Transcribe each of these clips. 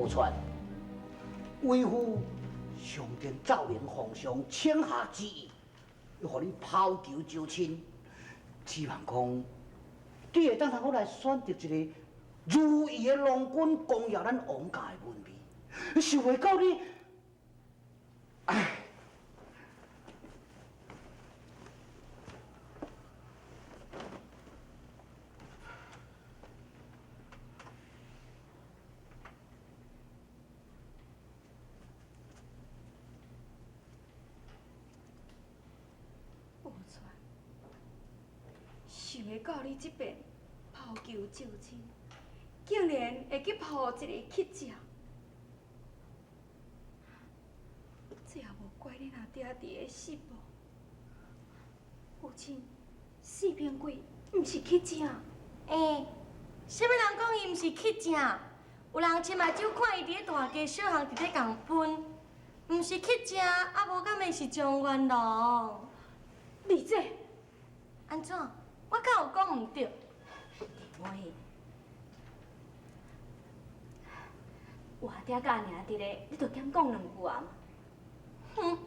无传，为夫上天造人皇上请下旨意，要互你抛球求亲，希望讲你会当通好来选择一个如意的郎君，光耀咱王家的文明。想袂到你，唉。 想会到你这边抛球救亲，竟然会去抱一个乞食，这也无怪你那爹爹的失误。父亲，四边鬼毋是乞食。什么人讲伊毋是乞食？有人亲目睭看伊伫咧大街小巷伫咧共分，毋是乞食，啊无敢会是状元郎？你这安怎？我敢有讲毋对？喂，我爹甲娘伫咧，你着减讲两句啊嘛。哼！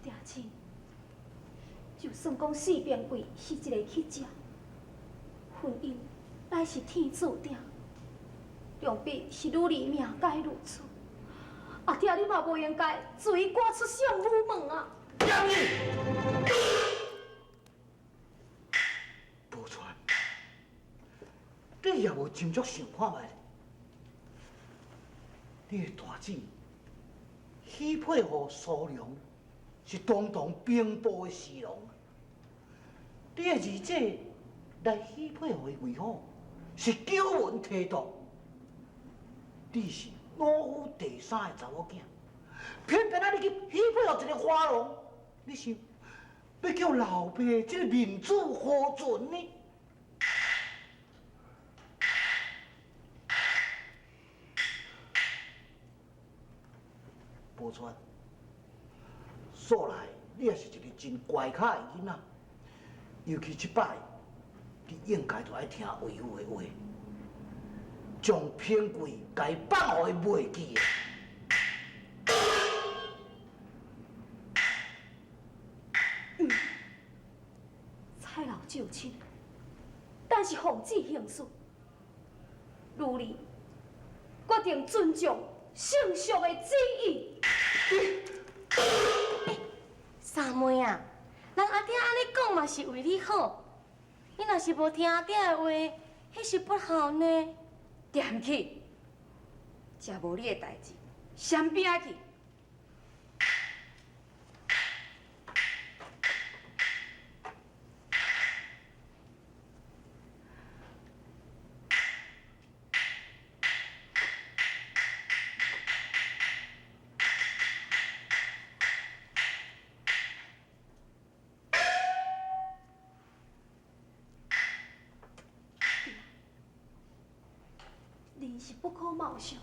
爹亲，就算讲四边鬼是一个乞食，婚姻乃是天注定，良必是愈离命该愈出。 阿爹，你嘛无应该随伊赶出相府门啊！杨毅，无错，你也无斟酌想看觅，你的大姊许配予苏良，是堂堂兵部的侍郎，你的二姐来许配予伊为好，是久闻提督，你是。 老夫第三个查某囝，偏偏啊你去许配予一个花郎，你想要叫老爸这个面子何存呢？无错，素来你也是一个真乖巧的囡仔，尤其这摆，你应该就爱听为父的话。 将偏贵该放互伊袂记的。蔡老救亲，但是奉旨行事，如你决定尊重圣上的旨意。三妹啊，人阿爹安尼讲嘛是为你好，你若是无听阿爹的话，迄是不好呢。 踮去，食无你的代志，闪边去。人是不可貌相，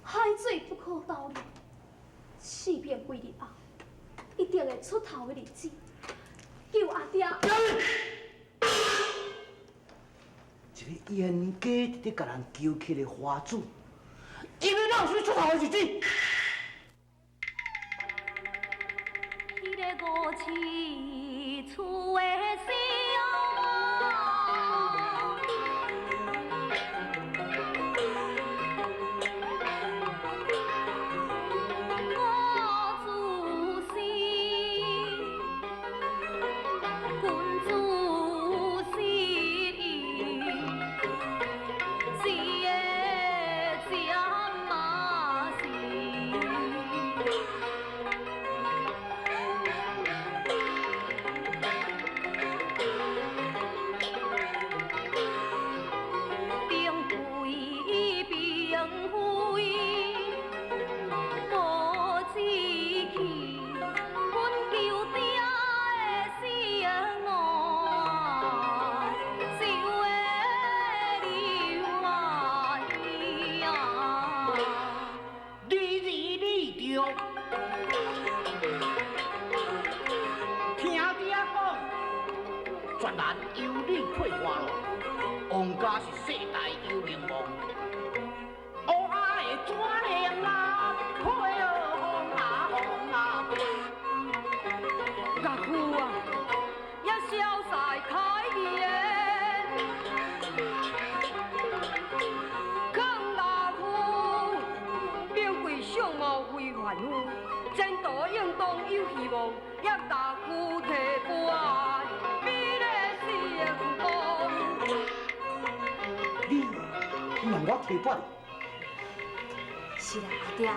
海水不可倒流。四边几日后，一定会出头的日子。救阿爹！一个冤家伫咧甲人求乞的花主，因为哪有啥出头的日子？迄个五市厝的小。全然由你配花咯。王家是世代有名望，我爱怎样啊配红啊红啊配。岳父啊，也潇洒开言，抗大夫表贵相貌非凡夫，前途应当有希望，也大夫提拔，美丽成功。你让我提拔？是啦，阿爹。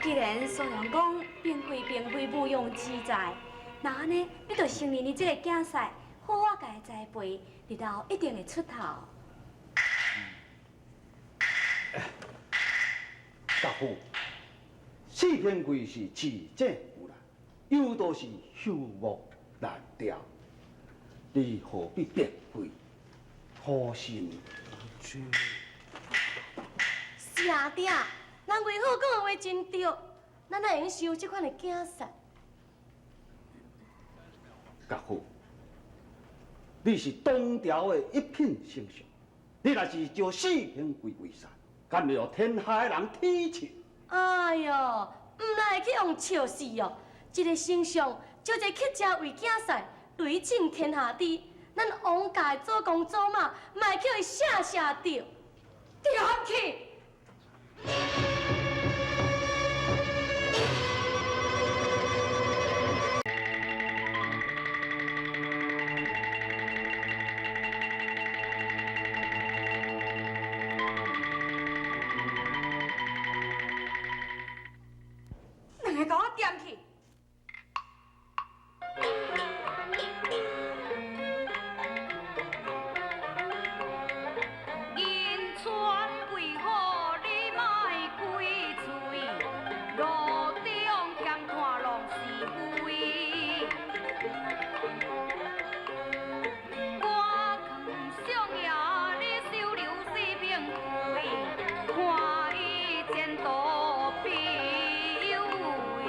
既然苏良讲并非并非无用之才，那安尼你就承认你这个囝婿，好好甲伊栽培，日后一定会出头。大夫，四片贵是自正有啦，有都是朽木难调，你何必变贵？好心是啊，爹，人为好讲的话真对，咱哪会用收这款的囝婿？岳父，你是东朝的一品丞相，你若是招四片贵为善，敢会互天下的人踢笑？哎哟，唔来去用笑死哦！一个丞相，招一个乞食为囝婿，雷震天下知。咱王家的祖公祖妈，卖叫伊谢谢着，调去。两个甲我点去！银川为何你莫归嘴？路中嫌看浪是非。我劝相爷你收留四平贵，看伊前途必有为。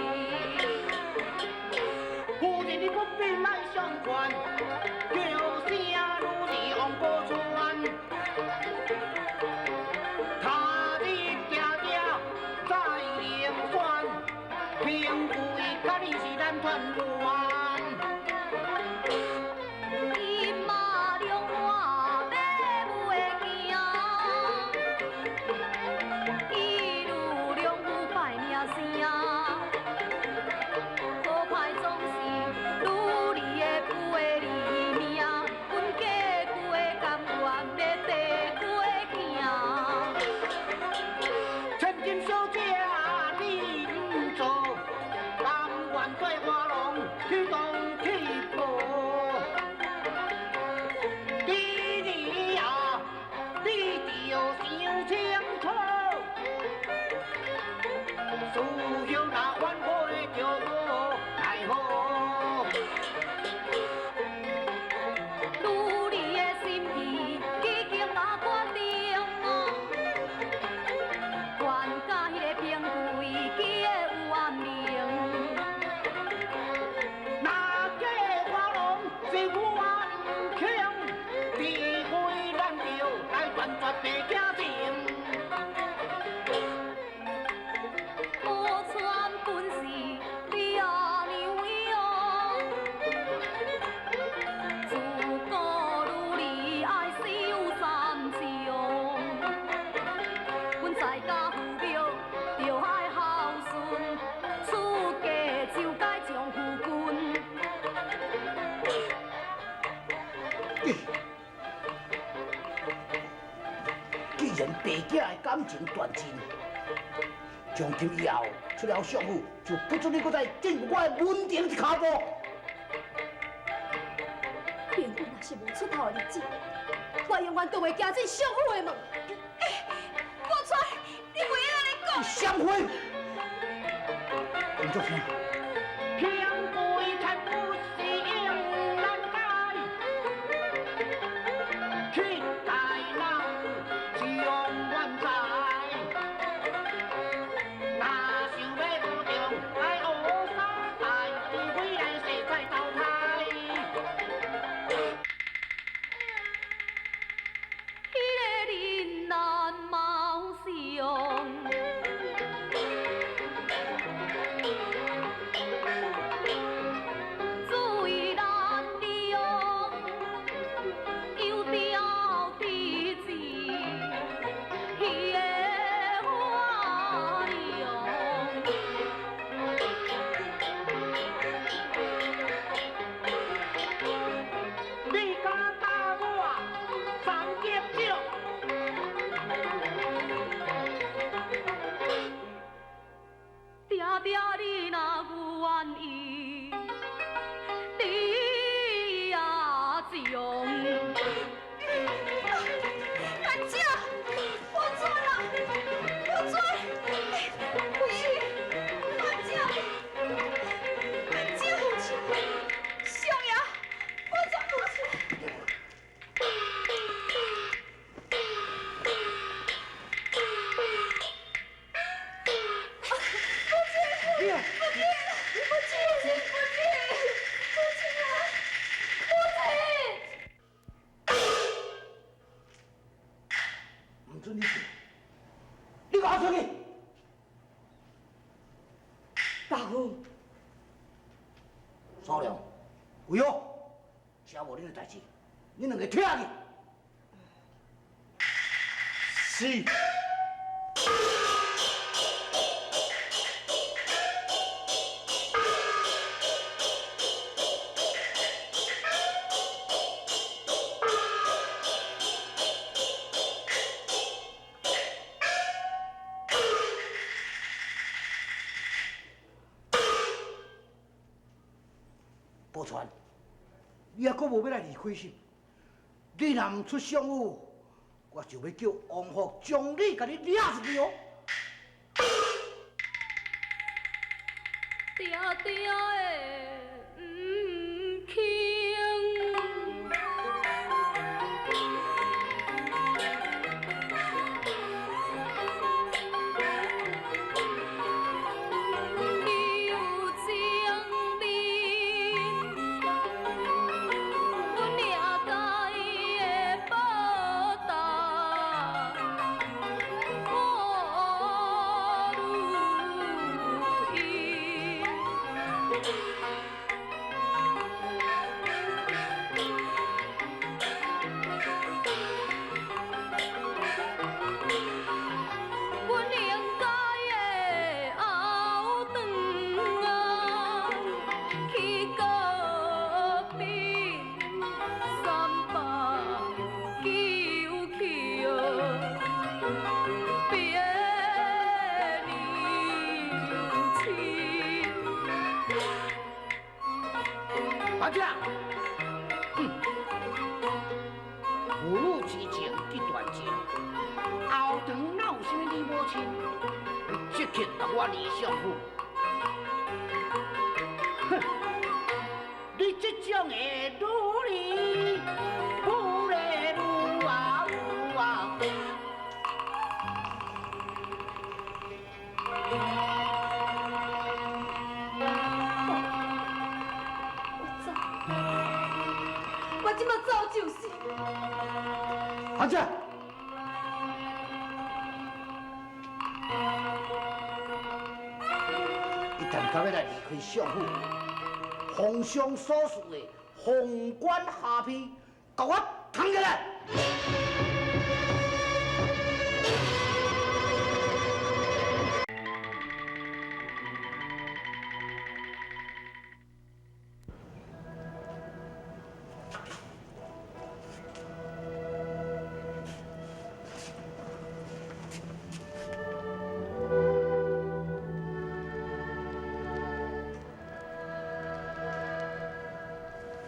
夫人你不必来相劝，叫声如是王宝钏。他日家家在灵山，平贵甲你是咱团圆。伊马龙我马母的囝，一路龙母拜名声，好歹总是愈离的父的利命，阮家父的甘愿要地过行。千金小姐你唔做，甘愿做花郎去当替婆。弟弟呀，你就想清楚，事后那反悔就无奈何。愈离的心意已经若决定啊，愿甲迄个平贵记的有安宁。那个花郎是我强，智慧咱就来断绝地家情。无传本事你阿娘哟，自古愈离爱守三将。阮在家父庙着爱孝顺，出家就该将夫君。既然爸囝的感情断尽，从今以后出了相府，就不准你搁再进我的门庭一脚步。平君若是无出头的日子，我永远都袂行进相府的门。我出，你袂安尼讲。相会，工作听。平贵才不是应难改，去大闹是永远在。那想要保重，来学三代，回来世再淘汰。苏良，为何？写无恁的代志，恁两个退下去。是。宝钏，你还阁无要来离开是？你若唔出相府，我就要叫王福将你甲你掠出去哦！爹爹的唔轻，你有将你，阮俩甲伊的报答，我如意。阮应该的后堂啊，去隔壁390去哦，别离亲。阿姐，母女之情一段情，后堂哪有啥物你母亲？你即刻同我离相府！哼，你这种的女儿，不来女啊有啊！我即马走就是。阿姐，一旦到要来离开相府，皇上所赐的皇冠下披，给我扛起来！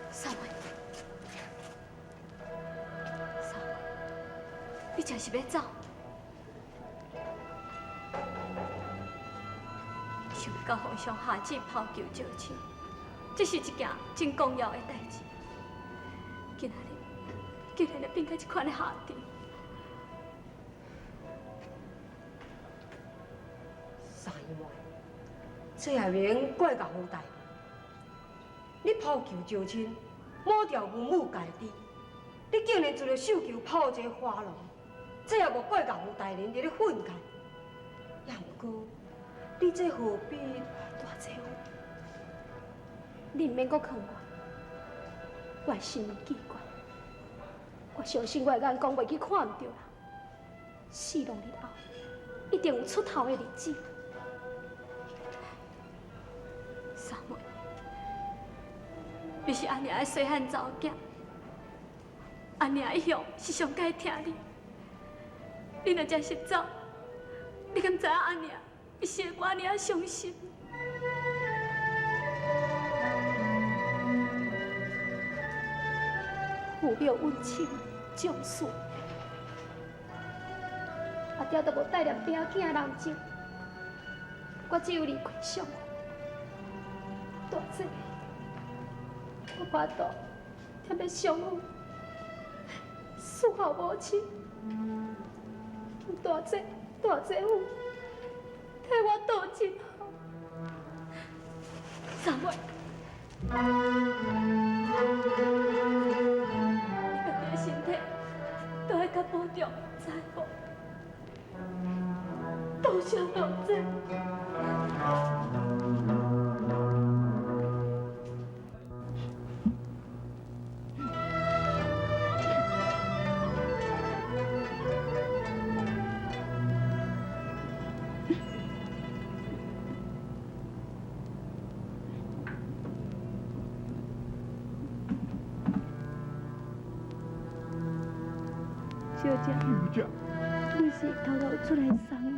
三妹，三妹，你真是要走？想到皇上下旨抛球招亲，这是一件真重要的代志。今仔日变到这款的下场，三妹，这也免怪公夫大人。你抛球招亲，抹掉文武界地，你竟然就着绣球抛一个花龙，这也无怪公夫大人伫咧愤慨。也毋过，你这何必？大姐夫，你毋免阁劝我，我的心念记挂，我相信我的眼光袂去看唔到人。4六日后，一定有出头的日子。三妹。你是安尼的细汉查某囝，安尼的向是上该听你。你若真是走，你敢知影安尼伊是会我安尼啊伤心？父表温情将士，阿爹都无带念囝仔人情，我只有离开相府。大姐。我巴肚踮咧相府，伺候母亲。大姐夫，替我道真好。三妹，你家己的身体都要较保重，知无？多谢大姐。姐，你是头路出来送你。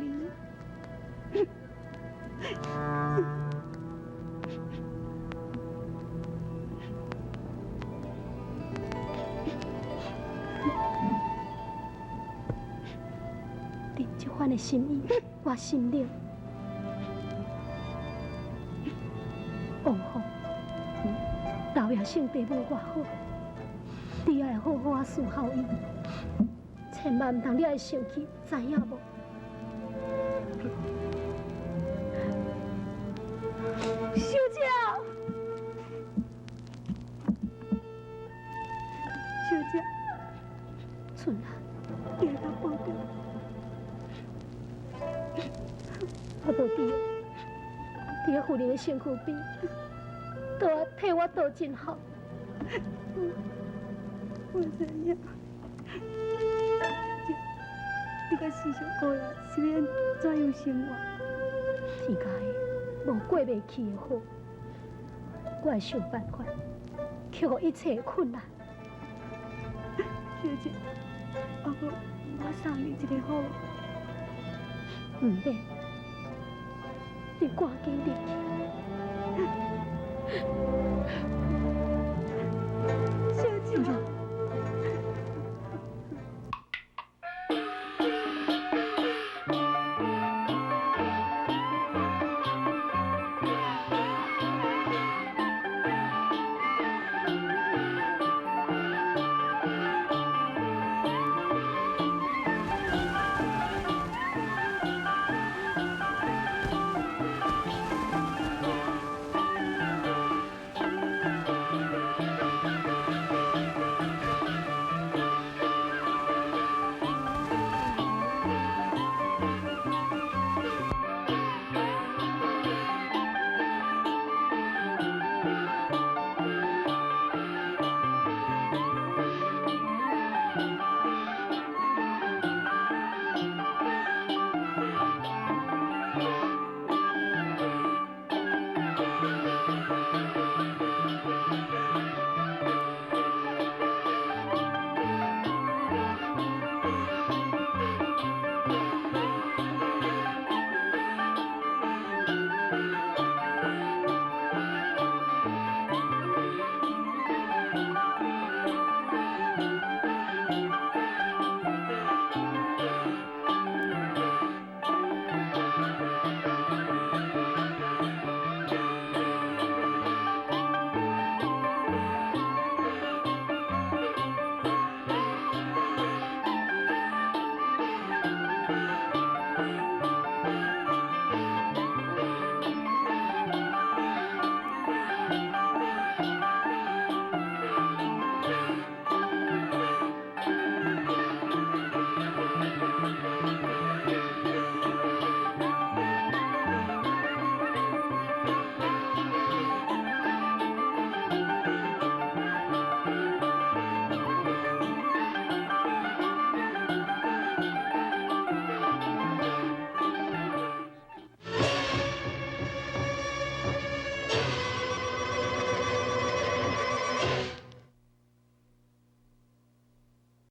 你这番的心意，我心领。王后，老爷性地无偌好，你也要好好啊思考伊，千万唔通你爱生气，知影无？小姐，小姐，春兰，你会当保重。我无伫咧夫人的身躯边，都要替我道真好。我知影，你甲思想过来是要怎样生活？天家的无过袂去的好，我会想办法克服一切的困难。小姐，阿婆，我送你一个好。唔免，你赶紧入去。小姐。